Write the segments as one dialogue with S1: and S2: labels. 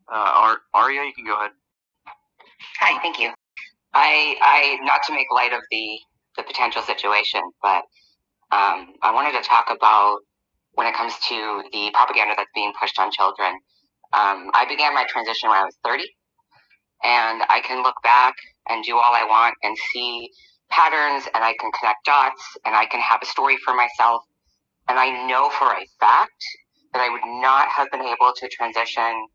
S1: Aria, you can go ahead.
S2: Hi, thank you. I not to make light of the potential situation, but I wanted to talk about when it comes to the propaganda that's being pushed on children. I began my transition when I was 30, and I can look back and do all I want and see patterns, and I can connect dots, and I can have a story for myself. And I know for a fact that I would not have been able to transition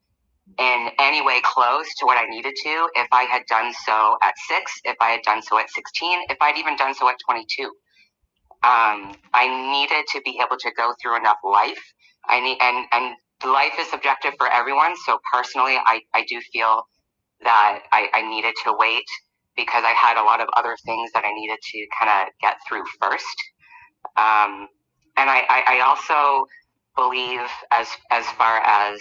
S2: in any way close to what I needed to if I had done so at 6, if I had done so at 16, if I'd even done so at 22. I needed to be able to go through enough life. And life is subjective for everyone. So personally, I do feel that I needed to wait because I had a lot of other things that I needed to kind of get through first. And I also believe as far as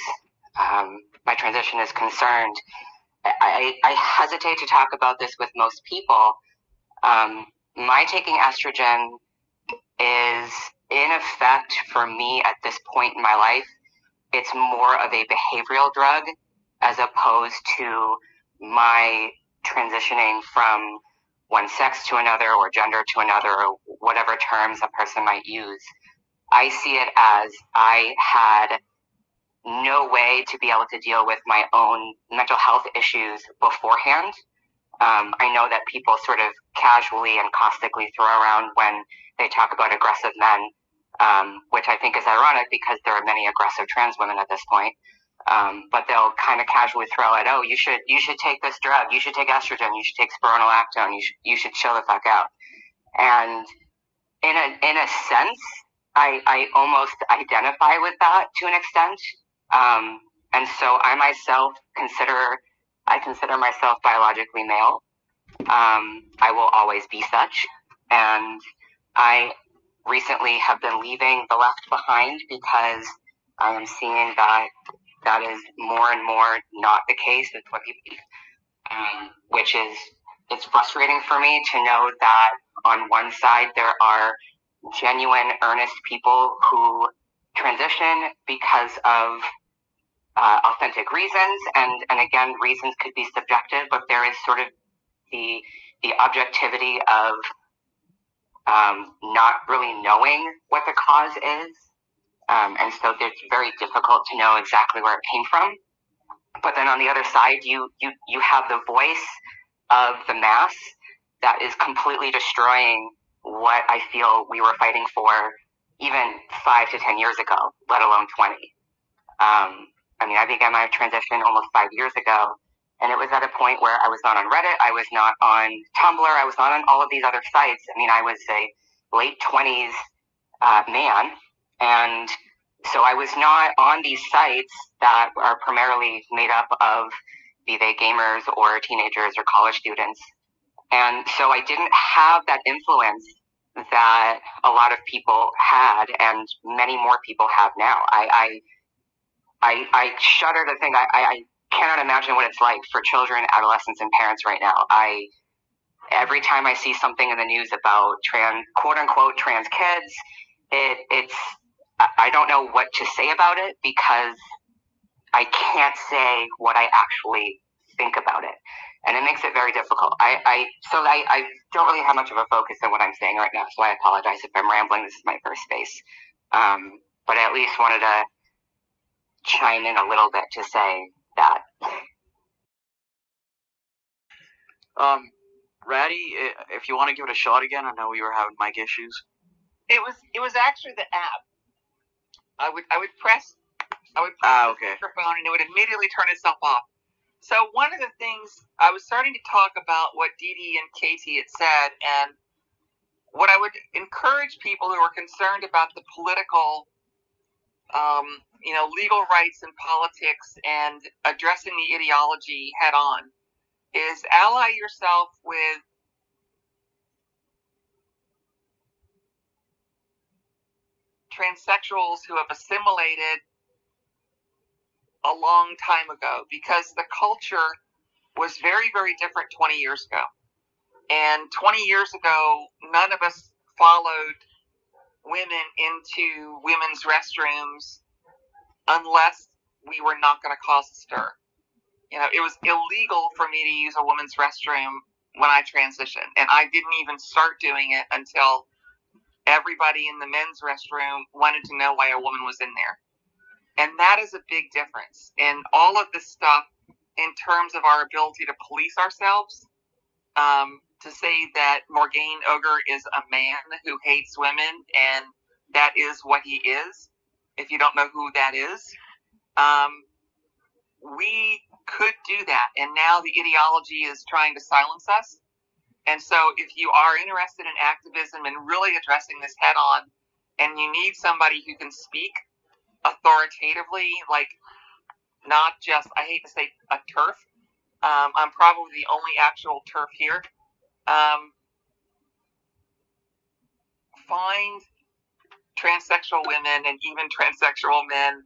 S2: my transition is concerned, I hesitate to talk about this with most people. My taking estrogen is in effect for me at this point in my life. It's more of a behavioral drug as opposed to my transitioning from one sex to another or gender to another or whatever terms a person might use. I see it as I had no way to be able to deal with my own mental health issues beforehand. I know that people sort of casually and caustically throw around when they talk about aggressive men, which I think is ironic because there are many aggressive trans women at this point. But they'll kind of casually throw it, oh, you should take this drug, you should take estrogen, you should take spironolactone, you should chill the fuck out. And in a sense, I almost identify with that to an extent. And so I myself consider myself biologically male. I will always be such. And I recently have been leaving the left behind because I am seeing that is more and more not the case with what people, which is, it's frustrating for me to know that on one side there are genuine, earnest people who transition because of authentic reasons, and again, reasons could be subjective, but there is sort of the objectivity of not really knowing what the cause is, and so it's very difficult to know exactly where it came from. But then on the other side, you have the voice of the mass that is completely destroying what I feel we were fighting for even 5 to 10 years ago, let alone 20. I mean, I began my transition almost 5 years ago, and it was at a point where I was not on Reddit, I was not on Tumblr, I was not on all of these other sites. I mean, I was a late 20s man, and so I was not on these sites that are primarily made up of, be they gamers or teenagers or college students. And so I didn't have that influence that a lot of people had, and many more people have now. I shudder to think, I cannot imagine what it's like for children, adolescents, and parents right now. Every time I see something in the news about quote unquote trans kids, I don't know what to say about it because I can't say what I actually think about it. And it makes it very difficult. I don't really have much of a focus on what I'm saying right now, so I apologize if I'm rambling. This is my first space. But I at least wanted to chime in a little bit to say that.
S1: Ratty, if you want to give it a shot again, I know we were having mic issues.
S3: It was actually the app. I would press the microphone and it would immediately turn itself off. So one of the things, I was starting to talk about what Dee Dee and Katie had said, and what I would encourage people who are concerned about the political, legal rights and politics and addressing the ideology head on is ally yourself with transsexuals who have assimilated a long time ago, because the culture was very, very different 20 years ago. And 20 years ago, none of us followed women into women's restrooms unless we were not going to cause a stir. it was illegal for me to use a woman's restroom when I transitioned, and I didn't even start doing it until everybody in the men's restroom wanted to know why a woman was in there. And that is a big difference. And all of this stuff, in terms of our ability to police ourselves, to say that Morgaine Ogre is a man who hates women, and that is what he is, if you don't know who that is, we could do that. And now the ideology is trying to silence us. And so if you are interested in activism and really addressing this head on, and you need somebody who can speak authoritatively, like not just, I hate to say a TERF, I'm probably the only actual TERF here, find transsexual women and even transsexual men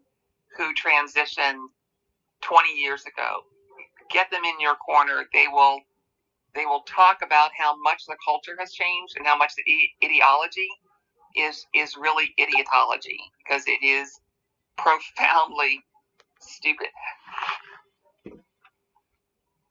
S3: who transitioned 20 years ago. Get them in your corner. They will talk about how much the culture has changed and how much the ideology is really idiotology, because it is profoundly stupid.